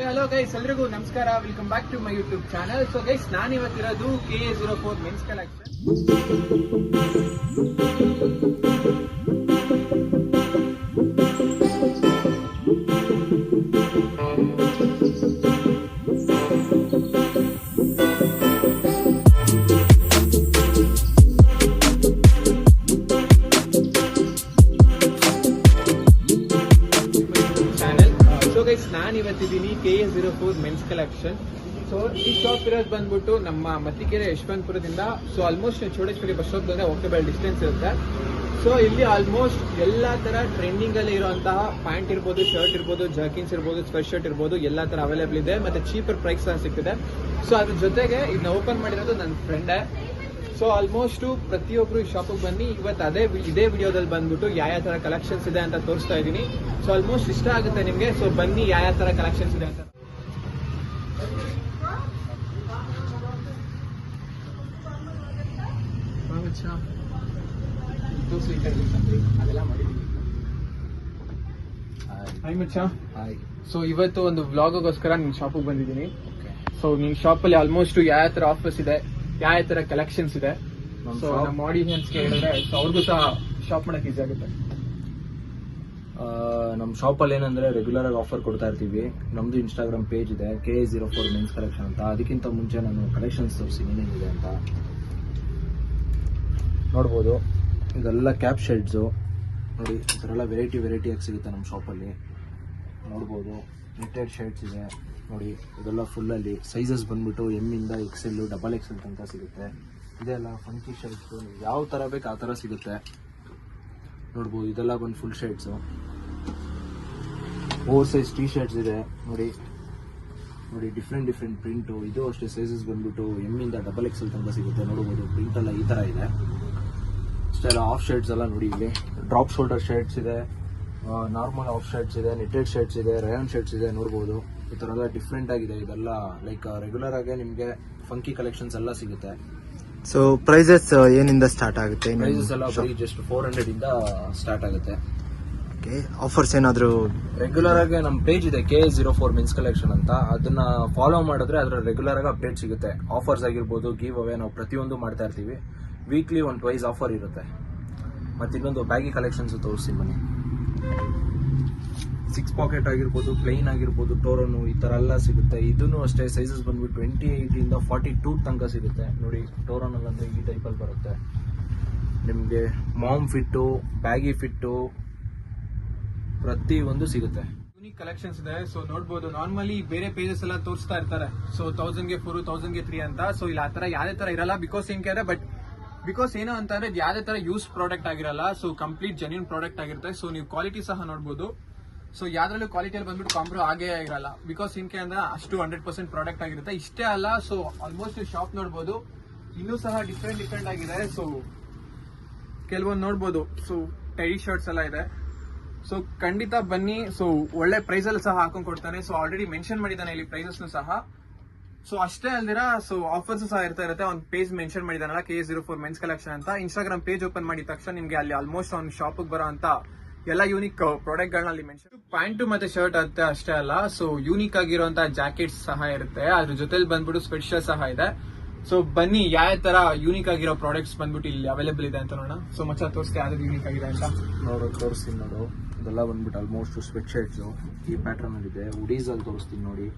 Hello guys, ಎಲ್ರಿಗೂ ನಮಸ್ಕಾರ. Welcome back to my YouTube channel. So guys, ನಾನು ಇವತ್ತಿರೋದು KA04 ಮೆನ್ಸ್ ಕಲೆಕ್ಷನ್. ನಾನು ಇವತ್ತಿದ್ದೀನಿ KA04 ಮೆನ್ಸ್ ಕಲೆಕ್ಷನ್. ಸೊ ಈ ಶಾಪ್ ಇರೋದು ಬಂದ್ಬಿಟ್ಟು ನಮ್ಮ ಮತ್ತಿಕೆರೆ ಯಶವಂತಪುರದಿಂದ. So almost Chowdeshwari bus stop ಬಂದ್ರೆ ವಾಕಬಲ್ ಡಿಸ್ಟೆನ್ಸ್ ಇರುತ್ತೆ. ಸೊ ಇಲ್ಲಿ ಆಲ್ಮೋಸ್ಟ್ ಎಲ್ಲಾ ತರ ಟ್ರೆಂಡಿಂಗ್ ಅಲ್ಲಿ ಇರುವಂತಹ ಪ್ಯಾಂಟ್ ಇರ್ಬೋದು, ಶರ್ಟ್ ಇರ್ಬೋದು, ಜರ್ಕಿನ್ಸ್ ಇರ್ಬೋದು, ಸ್ವೆಟ್ ಶರ್ಟ್ ಇರ್ಬೋದು, ಎಲ್ಲಾ ತರ ಅವೈಲೇಬಲ್ ಇದೆ. ಮತ್ತೆ ಚೀಪರ್ ಪ್ರೈಸ್ ಸಹ ಸಿಗ್ತಿದೆ. ಸೊ ಅದ್ರ ಜೊತೆಗೆ ಇದನ್ನ ಓಪನ್ ಮಾಡಿರೋದು ನನ್ನ ಫ್ರೆಂಡೇ. ಸೊ ಆಲ್ಮೋಸ್ಟ್ ಪ್ರತಿಯೊಬ್ರು ಈ ಶಾಪಿಗೆ ಬನ್ನಿ. ಇವತ್ತು ಇದೇ ವಿಡಿಯೋದಲ್ಲಿ ಬಂದ್ಬಿಟ್ಟು ಯಾವ ತರ ಕಲೆಕ್ಷನ್ಸ್ ಇದೆ ಅಂತ ತೋರಿಸ್ತಾ ಇದ್ದೀನಿ. ಸೊ ಆಲ್ಮೋಸ್ಟ್ ಇಷ್ಟ ಆಗುತ್ತೆ ನಿಮ್ಗೆ. ಸೊ ಬನ್ನಿ ಯಾವ ತರ ಕಲೆಕ್ಷನ್ಸ್ ಇದೆ ಅಂತ. ಸೊ ಇವತ್ತು ಒಂದು ವ್ಲಾಗೋಸ್ಕರ ನಿಮ್ ಶಾಪಿಗೆ ಬಂದಿದ್ದೀನಿ. ಸೊ ನಿಮ್ ಶಾಪ್ ಅಲ್ಲಿ ಆಲ್ಮೋಸ್ಟ್ ಯಾವ ತರ ಆಫರ್ಸ್ ಇದೆ, ಯಾವ ತರ ಕಲೆಕ್ಷನ್ಸ್ ಇದೆ, ಸೊ ನಮ್ಮ ಆಡಿಯನ್ಸ್ಗೆ ಹೇಳಿದ್ರೆ ಸೊ ಅವ್ರಿಗೂ ಸಹ ಶಾಪ್ ಮಾಡಕ್ ಈಸಿ ಆಗುತ್ತೆ. ನಮ್ಮ ಶಾಪಲ್ಲಿ ಏನಂದ್ರೆ ರೆಗ್ಯುಲರ್ ಆಗಿ ಆಫರ್ ಕೊಡ್ತಾ ಇರ್ತೀವಿ. ನಮ್ದು ಇನ್ಸ್ಟಾಗ್ರಾಮ್ ಪೇಜ್ ಇದೆ KA04 ಮೆನ್ಸ್ ಕಲೆಕ್ಷನ್ ಅಂತ. ಅದಕ್ಕಿಂತ ಮುಂಚೆ ನಾನು ಕಲೆಕ್ಷನ್ಸ್ ತೋರಿಸಿ ಏನೇನಿದೆ ಅಂತ ನೋಡ್ಬೋದು. ಇದೆಲ್ಲ ಕ್ಯಾಪ್ ಶರ್ಟ್ಸು ನೋಡಿ, ಈ ಥರ ಎಲ್ಲ ವೆರೈಟಿ ಆಗಿ ಸಿಗುತ್ತೆ ನಮ್ಮ ಶಾಪಲ್ಲಿ. ನೋಡ್ಬೋದು ನೆಟ್ಟೆಡ್ ಶರ್ಟ್ಸ್ ಇದೆ ನೋಡಿ. ಇದೆಲ್ಲ ಫುಲ್ಲಲ್ಲಿ ಸೈಜಸ್ ಬಂದ್ಬಿಟ್ಟು M ಇಂದ XL, XXL ತನಕ ಸಿಗುತ್ತೆ. ಇದೆಲ್ಲ ಫಂಕಿ ಶರ್ಟ್ಸು, ಯಾವ ಥರ ಬೇಕು ಆ ಥರ ಸಿಗುತ್ತೆ. ನೋಡ್ಬೋದು ಇದೆಲ್ಲ ಬಂದು full shirts. Over size T shirts ಇದೆ ನೋಡಿ. Different print. ಇದು ಅಷ್ಟೇ ಸೈಜಸ್ ಬಂದ್ಬಿಟ್ಟು M ಇಂದ XXL ತನಕ ಸಿಗುತ್ತೆ. ನೋಡ್ಬೋದು ಪ್ರಿಂಟ್ ಎಲ್ಲ ಈ ಥರ ಇದೆ. ಇಷ್ಟೆಲ್ಲ ಆಫ್ ಶರ್ಟ್ಸ್ ಎಲ್ಲ ನೋಡಿ. ಇಲ್ಲಿ ಡ್ರಾಪ್ ಶೋಲ್ಡರ್ ಶರ್ಟ್ಸ್ ಇದೆ, ನಾರ್ಮಲ್ ಆಫ್ ಶರ್ಟ್ಸ್ ಇದೆ, ನೆಟ್ಟೆಡ್ ಶರ್ಟ್ಸ್ ಇದೆ, ರಯಾನ್ ಶರ್ಟ್ಸ್ ಇದೆ. ನೋಡ್ಬೋದು ಈ ಥರ ಎಲ್ಲ ಡಿಫ್ರೆಂಟ್ ಆಗಿದೆ. ಇದೆಲ್ಲ ಲೈಕ್ ರೆಗ್ಯುಲರ್ ಆಗಿ ನಿಮಗೆ ಫಂಕಿ ಕಲೆಕ್ಷನ್ಸ್ ಎಲ್ಲ ಸಿಗುತ್ತೆ. ಸೊ ಪ್ರೈಸಸ್ ಏನಿಂದ ಸ್ಟಾರ್ಟ್ ಆಗುತ್ತೆ? ಪ್ರೈಸಸ್ ಎಲ್ಲ ಬರೀ ಜಸ್ಟ್ 400 ಇಂದ ಸ್ಟಾರ್ಟ್ ಆಗುತ್ತೆ. ಓಕೆ, ಆಫರ್ಸ್ ಏನಾದರೂ? ರೆಗ್ಯುಲರ್ ಆಗಿ ನಮ್ಮ ಪೇಜ್ ಇದೆ KA04 ಮೆನ್ಸ್ ಕಲೆಕ್ಷನ್ ಅಂತ. ಅದನ್ನ ಫಾಲೋ ಮಾಡಿದ್ರೆ ಅದರ ರೆಗ್ಯುಲರ್ ಆಗಿ ಅಪ್ಡೇಟ್ ಸಿಗುತ್ತೆ. ಆಫರ್ಸ್ ಆಗಿರ್ಬೋದು, ಗಿವ್ ಅವೇ, ನಾವು ಪ್ರತಿಯೊಂದು ಮಾಡ್ತಾ ಇರ್ತೀವಿ. ವೀಕ್ಲಿ 1 ಟ್ವೈಸ್ ಆಫರ್ ಇರುತ್ತೆ. ಮತ್ತೆ ಇನ್ನೊಂದು ಬ್ಯಾಗಿ ಕಲೆಕ್ಷನ್ಸ್ ತೋರಿಸಿ ಬನ್ನಿ. 6 ಪಾಕೆಟ್ ಆಗಿರ್ಬೋದು, ಪ್ಲೈನ್ ಆಗಿರ್ಬೋದು, ಟೋರನು, ಈ ಥರ ಎಲ್ಲ ಸಿಗುತ್ತೆ. ಇದನ್ನು ಅಷ್ಟೇ ಸೈಜಸ್ ಬಂದ್ಬಿಟ್ಟು 28 ಇಂದ 42 ತನಕ ಸಿಗುತ್ತೆ ನೋಡಿ. ಟೋರನ್ ಅಂದ್ರೆ ಈ ಟೈಪಲ್ಲಿ ಬರುತ್ತೆ ನಿಮಗೆ. ಮಾಮ್ ಫಿಟ್ಟು, ಬ್ಯಾಗಿ ಫಿಟ್ಟು, ಪ್ರತಿ ಒಂದು ಸಿಗುತ್ತೆ. ಯೂನಿಕ್ ಕಲೆಕ್ಷನ್ಸ್ ಇದೆ. ಸೊ ನೋಡ್ಬೋದು, ನಾರ್ಮಲಿ ಬೇರೆ ಪೇಜಸ್ ಎಲ್ಲ ತೋರಿಸ್ತಾ ಇರ್ತಾರೆ. ಸೊ 1000ಗೆ 4, 1000ಗೆ 3 ಅಂತ. ಸೊ ಇಲ್ಲಿ ಆ ತರ ಯಾವ್ದೇ ತರ ಇರಲ್ಲ. ಬಿಕಾಸ್ ಏನು ಅಂತಂದ್ರೆ ಯಾವ್ದೇ ತರ ಯೂಸ್ ಪ್ರಾಡಕ್ಟ್ ಆಗಿರಲ್ಲ. ಸೊ ಕಂಪ್ಲೀಟ್ ಜೆನ್ಯೂನ್ ಪ್ರಾಡಕ್ಟ್ ಆಗಿರುತ್ತೆ. ಸೊ ನೀವು ಕ್ವಾಲಿಟಿ ಸಹ ನೋಡ್ಬೋದು. ಸೊ ಯಾವ್ದ್ರಲ್ಲೂ ಕ್ವಾಲಿಟಿಯಲ್ಲಿ ಬಂದ್ಬಿಟ್ಟು ಕಾಂಪ್ರೋ ಆಗೇ ಇರಲ್ಲ. ಬಿಕಾಸ್ ಅಂದ್ರೆ ಅಷ್ಟು 100% ಪ್ರಾಡಕ್ಟ್ ಆಗಿರುತ್ತೆ. ಇಷ್ಟೇ ಅಲ್ಲ, ಸೊ ಆಲ್ಮೋಸ್ಟ್ ಶಾಪ್ ನೋಡ್ಬೋದು, ಇನ್ನೂ ಸಹ ಡಿಫ್ರೆಂಟ್ ಆಗಿದೆ. ಸೊ ಕೆಲವೊಂದು ನೋಡ್ಬೋದು. ಸೊ ಟೈ ಶರ್ಟ್ಸ್ ಎಲ್ಲ ಇದೆ. ಸೊ ಖಂಡಿತ ಬನ್ನಿ. ಸೊ ಒಳ್ಳೆ ಪ್ರೈಸ್ ಅಲ್ಲಿ ಸಹ ಹಾಕೊಂಡ್ ಕೊಡ್ತಾನೆ. ಸೊ ಆಲ್ರೆಡಿ ಮೆನ್ಷನ್ ಮಾಡಿದ್ದಾನೆ ಇಲ್ಲಿ ಪ್ರೈಸಸ್ ಸಹ. ಸೊ ಅಷ್ಟೇ ಅಲ್ದಿರಾ ಸೊ ಆಫರ್ಸ್ ಸಹ ಇರುತ್ತೆ. ಒಂದು ಪೇಜ್ ಮೆನ್ಷನ್ ಮಾಡಿದಾನಲ್ಲ KA04 ಮೆನ್ಸ್ ಕಲೆಕ್ಷನ್ ಅಂತ. ಇನ್ಸ್ಟಾಗ್ರಾಮ್ ಪೇಜ್ ಓಪನ್ ಮಾಡಿದ ತಕ್ಷಣ ನಿಮ್ಗೆ ಅಲ್ಲಿ ಆಲ್ಮೋಸ್ಟ್ ಅವ್ನ ಶಾಪಿಗೆ ಬರೋ ಅಂತ ಎಲ್ಲ ಯೂನಿಕ್ ಪ್ರಾಡಕ್ಟ್ ಗಳನ್ನ ಅಲ್ಲಿ ಮೆನ್ಷನ್. ಪ್ಯಾಂಟು ಮತ್ತೆ ಶರ್ಟ್ ಅಂತ ಅಷ್ಟೇ ಅಲ್ಲ, ಸೊ ಯೂನಿಕ್ ಆಗಿರುವಂತಹ ಜಾಕೆಟ್ಸ್ ಸಹ ಇರುತ್ತೆ. ಅದ್ರ ಜೊತೆಲಿ ಬಂದ್ಬಿಟ್ಟು ಸ್ವೆಟ್ ಶರ್ಟ್ ಸಹ ಇದೆ. ಸೊ ಬನ್ನಿ ಯಾವ ತರ ಯೂನಿಕ್ ಆಗಿರೋ ಪ್ರಾಡಕ್ಟ್ಸ್ ಬಂದ್ಬಿಟ್ಟು ಇಲ್ಲಿ ಅವೈಲೇಬಲ್ ಇದೆ ಅಂತ ನೋಡೋಣ. ಸೊ ಮಚ್ಚ ತೋರಿಸ್ತೆ ಯಾವ್ದು ಯೂನಿಕ್ ಆಗಿದೆ ಅಂತ. ತೋರಿಸ್ತೀನಿ ನೋಡು. ಇದೆಲ್ಲ ಬಂದ್ಬಿಟ್ಟು ಆಲ್ಮೋಸ್ಟ್ ಸ್ವೆಟ್ ಶರ್ಟ್ಸ್ ಈ ಪ್ಯಾಟರ್ನ್ ಅಲ್ಲಿ ಇದೆ. ಉಡೀಸ್ ಅಲ್ಲಿ ತೋರಿಸ್ತೀನಿ ನೋಡಿ.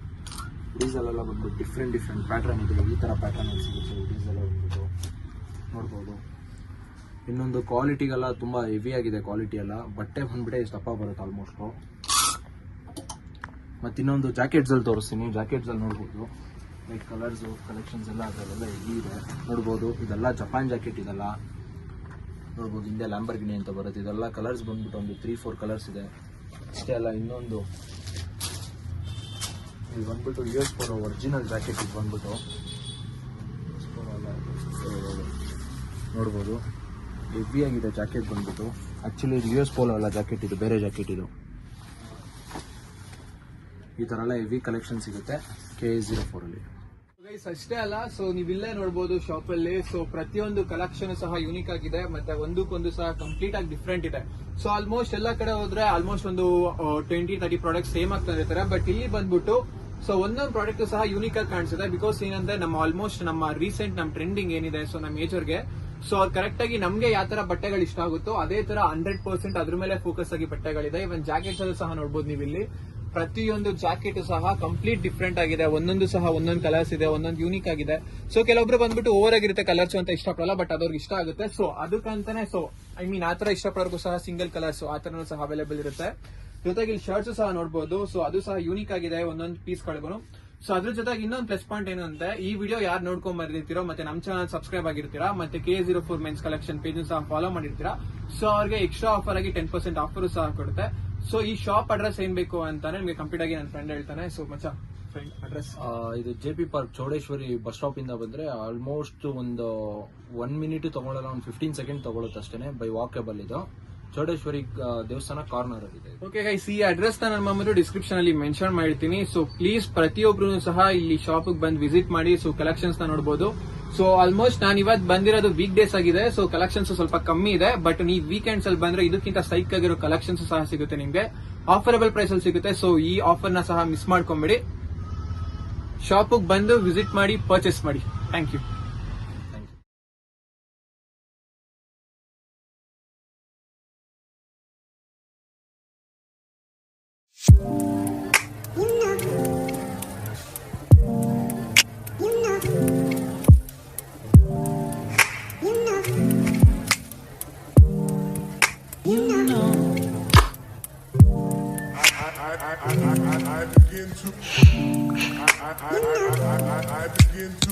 ಉಡೀಸ್ ಅಲ್ಲೆಲ್ಲ ಬಂದ್ಬಿಟ್ಟು ಡಿಫ್ರೆಂಟ್ ಪ್ಯಾಟರ್ನ್ ಇದೆ. ಈ ತರ ಪ್ಯಾಟರ್ನ್ ಅಲ್ಲಿ ಸಿಗುತ್ತೆ ಉಡೀಸ್ ಎಲ್ಲ ಬಂದ್ಬಿಟ್ಟು ನೋಡ್ಬೋದು. ಇನ್ನೊಂದು ಕ್ವಾಲಿಟಿಗೆಲ್ಲ ತುಂಬಾ ಹೆವಿ ಆಗಿದೆ ಕ್ವಾಲಿಟಿ ಎಲ್ಲ. ಬಟ್ಟೆ ಬಂದ್ಬಿಟ್ಟೆ ಇಷ್ಟು ದಪ್ಪ ಬರುತ್ತೆ ಆಲ್ಮೋಸ್ಟ್. ಮತ್ತೆ ಇನ್ನೊಂದು ಜಾಕೆಟ್ಸ್ ಅಲ್ಲಿ ತೋರಿಸ್ತೀನಿ. ಜಾಕೆಟ್ಸ್ ಅಲ್ಲಿ ನೋಡ್ಬೋದು ಲೈಕ್ ಕಲರ್ಸ್ ಕಲೆಕ್ಷನ್ಸ್ ಎಲ್ಲ ಅದರಲ್ಲೆಲ್ಲ ಹೆವಿ ಇದೆ ನೋಡ್ಬೋದು. ಇದೆಲ್ಲ ಜಪಾನ್ ಜಾಕೆಟ್. ಇದೆಲ್ಲ ನೋಡ್ಬೋದು. ಹಿಂದೆ ಲ್ಯಾಂಬರ್ಗಿನಿ ಅಂತ ಬರುತ್ತೆ. ಇದೆಲ್ಲ ಕಲರ್ಸ್ ಬಂದ್ಬಿಟ್ಟು ಒಂದು 3-4 ಕಲರ್ಸ್ ಇದೆ. ಅಷ್ಟೇ ಅಲ್ಲ, ಇನ್ನೊಂದು ಇದು ಬಂದ್ಬಿಟ್ಟು US ಪೋಲೋ ಒರಿಜಿನಲ್ ಜಾಕೆಟ್. ಇದು ಬಂದ್ಬಿಟ್ಟು ನೋಡ್ಬೋದು ಹೆವಿ ಆಗಿದೆ ಜಾಕೆಟ್ ಬಂದ್ಬಿಟ್ಟು. ಆಕ್ಚುಲಿ ಇದು US ಪೋಲೋ ಅಲ್ಲ ಜಾಕೆಟ್, ಇದು ಬೇರೆ ಜಾಕೆಟ್. ಇದು ಈ ತರ ಎಲ್ಲ ಹೆವಿ ಕಲೆಕ್ಷನ್ ಸಿಗುತ್ತೆ KA04 ಅಲ್ಲಿ. ಅಷ್ಟೇ ಅಲ್ಲ, ಸೊ ನೀವಿಲ್ಲೇ ನೋಡಬಹುದು ಶಾಪ್ ಅಲ್ಲಿ. ಸೊ ಪ್ರತಿಯೊಂದು ಕಲೆಕ್ಷನ್ ಸಹ ಯೂನಿಕ್ ಆಗಿದೆ. ಮತ್ತೆ ಒಂದಕ್ಕೊಂದು ಸಹ ಕಂಪ್ಲೀಟ್ ಆಗಿ ಡಿಫ್ರೆಂಟ್ ಇದೆ. ಸೊ ಆಲ್ಮೋಸ್ಟ್ ಎಲ್ಲ ಕಡೆ ಹೋದ್ರೆ ಆಲ್ಮೋಸ್ಟ್ ಒಂದು 20-30 ಪ್ರಾಡಕ್ಟ್ ಸೇಮ್ ಆಗ್ತಾ ಇರ್ತಾರೆ. ಬಟ್ ಇಲ್ಲಿ ಬಂದ್ಬಿಟ್ಟು ಸೊ ಒಂದೊಂದು ಪ್ರಾಡಕ್ಟ್ ಸಹ ಯೂನಿಕ್ ಆಗಿ ಕಾಣಿಸುತ್ತೆ. ಬಿಕಾಸ್ ಏನಂದ್ರೆ ನಮ್ಮ ಆಲ್ಮೋಸ್ಟ್ ನಮ್ಮ ರೀಸೆಂಟ್ ನಮ್ಮ ಟ್ರೆಂಡಿಂಗ್ ಏನಿದೆ, ಸೊ ನಮ್ಮ ಮೇಜರ್ಗೆ ಸೊ ಅವ್ರು ಕರೆಕ್ಟ್ ಆಗಿ ನಮ್ಗೆ ಯಾವ ತರ ಬಟ್ಟೆಗಳು ಇಷ್ಟ ಆಗುತ್ತೋ ಅದೇ ತರ 100% ಅದ್ರ ಮೇಲೆ ಫೋಕಸ್ ಆಗಿ ಬಟ್ಟೆಗಳಿದೆ. ಇವನ್ ಜಾಕೆಟ್ಸ್ ಅಲ್ಲೂ ಸಹ ನೋಡಬಹುದು ನೀವು ಇಲ್ಲಿ. ಪ್ರತಿಯೊಂದು ಜಾಕೆಟ್ ಸಹ ಕಂಪ್ಲೀಟ್ ಡಿಫ್ರೆಂಟ್ ಆಗಿದೆ. ಒಂದೊಂದು ಸಹ ಒಂದೊಂದು ಕಲರ್ಸ್ ಇದೆ, ಒಂದೊಂದು ಯೂನಿಕ್ ಆಗಿದೆ. ಸೊ ಕೆಲವೊಬ್ರು ಬಂದ್ಬಿಟ್ಟು ಓವರ್ ಆಗಿರುತ್ತೆ ಕಲರ್ಸ್ ಅಂತ ಇಷ್ಟಪಡಲ್ಲ, ಬಟ್ ಅದವ್ರಿಗೆ ಇಷ್ಟ ಆಗುತ್ತೆ. ಸೊ ಅದಕ್ಕಂತಾನೆ ಸೊ ಐ ಮೀನ್ ಆತರ ಇಷ್ಟಪಡೋರ್ಗೂ ಸಹ ಸಿಂಗಲ್ ಕಲರ್ಸ್ ಆತರನೂ ಸಹ ಅವೈಲೇಬಲ್ ಇರುತ್ತೆ. ಜೊತೆಗೆ ಇಲ್ಲಿ ಶರ್ಟ್ಸ್ ಸಹ ನೋಡಬಹುದು. ಸೊ ಅದು ಸಹ ಯೂನಿಕ್ ಆಗಿದೆ ಒಂದೊಂದು ಪೀಸ್ ಗಳಿಗೂ. ಸೊ ಅದ್ರ ಜೊತೆಗೆ ಇನ್ನೊಂದು ಪ್ಲಸ್ ಪಾಯಿಂಟ್ ಏನು ಅಂದ್ರೆ ಈ ವಿಡಿಯೋ ಯಾರು ನೋಡ್ಕೊಂಡ್ ಬಂದಿರ್ತೀರೋ ಮತ್ತೆ ನಮ್ಮ ಚಾನಲ್ ಸಬ್ಸ್ಕ್ರೈಬ್ ಆಗಿರ್ತೀರಾ ಮತ್ತೆ K04 ಮೆನ್ಸ್ ಕಲೆಕ್ಷನ್ ಪೇಜ್ ಸಹ ಫಾಲೋ ಮಾಡಿರ್ತೀರಾ, ಸೊ ಅವ್ರಿಗೆ ಎಕ್ಸ್ಟ್ರಾ ಆಫರ್ ಆಗಿ 10% ಆಫರ್ ಸಹ ಕೊಡುತ್ತೆ. ಸೊ ಈ ಶಾಪ್ ಅಡ್ರೆಸ್ ಏನ್ ಬೇಕು ಅಂತಾನೆ ನಿಮಗೆ ಕಂಪ್ಲೀಟ್ ಆಗಿ ನನ್ನ ಫ್ರೆಂಡ್ ಹೇಳ್ತಾನೆ. ಸೊ ಮಚ್ಚ ಫ್ರೆಂಡ್ ಅಡ್ರೆಸ್ ಇದು JP park Chowdeshwari bus stop ಇಂದ ಬಂದ್ರೆ ಆಲ್ಮೋಸ್ಟ್ ಒಂದು 1 ಮಿನಿಟ್ ತಗೊಳ್ಳಲ್ಲ, ಒಂದು 15 ಸೆಕೆಂಡ್ ತಗೊಳುತ್ತೆ ಅಷ್ಟೇನೆ. ಬೈ ವಾಕೇಬಲ್ ಇದು ಚೌಡೇಶ್ವರಿ ದೇವಸ್ಥಾನ ಕಾರ್ನರ್ ಇದೆ. ಓಕೆ ಗೈಸ್, ಈ ಅಡ್ರೆಸ್ ನಾನು ಬಂದ್ಬಿಟ್ಟು ಡಿಸ್ಕ್ರಿಪ್ಷನ್ ಅಲ್ಲಿ ಮೆನ್ಷನ್ ಮಾಡಿರ್ತೀನಿ. ಸೊ ಪ್ಲೀಸ್ ಪ್ರತಿಯೊಬ್ರು ಸಹ ಇಲ್ಲಿ ಶಾಪ್ ಬಂದು ವಿಸಿಟ್ ಮಾಡಿ. ಸೊ ಕಲೆಕ್ಷನ್ಸ್ ನ ನೋಡಬಹುದು. ಸೊ ಆಲ್ಮೋಸ್ಟ್ ನಾನು ಇವತ್ತು ಬಂದಿರೋದು ವೀಕ್ ಡೇಸ್ ಆಗಿದೆ, ಸೊ ಕಲೆಕ್ಷನ್ಸ್ ಸ್ವಲ್ಪ ಕಮ್ಮಿ ಇದೆ. ಬಟ್ ನೀವು ವೀಕೆಂಡ್ಸ್ ಅಲ್ಲಿ ಬಂದ್ರೆ ಇದಕ್ಕಿಂತ ಸೈಕ್ ಆಗಿರೋ ಕಲೆಕ್ಷನ್ಸ್ ಸಹ ಸಿಗುತ್ತೆ ನಿಮ್ಗೆ, ಆಫರಬಲ್ ಪ್ರೈಸ್ ಅಲ್ಲಿ ಸಿಗುತ್ತೆ. ಸೊ ಈ ಆಫರ್ ನ ಸಹ ಮಿಸ್ ಮಾಡ್ಕೊಂಬಿಡಿ. ಶಾಪ್ ಬಂದು ವಿಸಿಟ್ ಮಾಡಿ, ಪರ್ಚೇಸ್ ಮಾಡಿ. Thank you. I begin to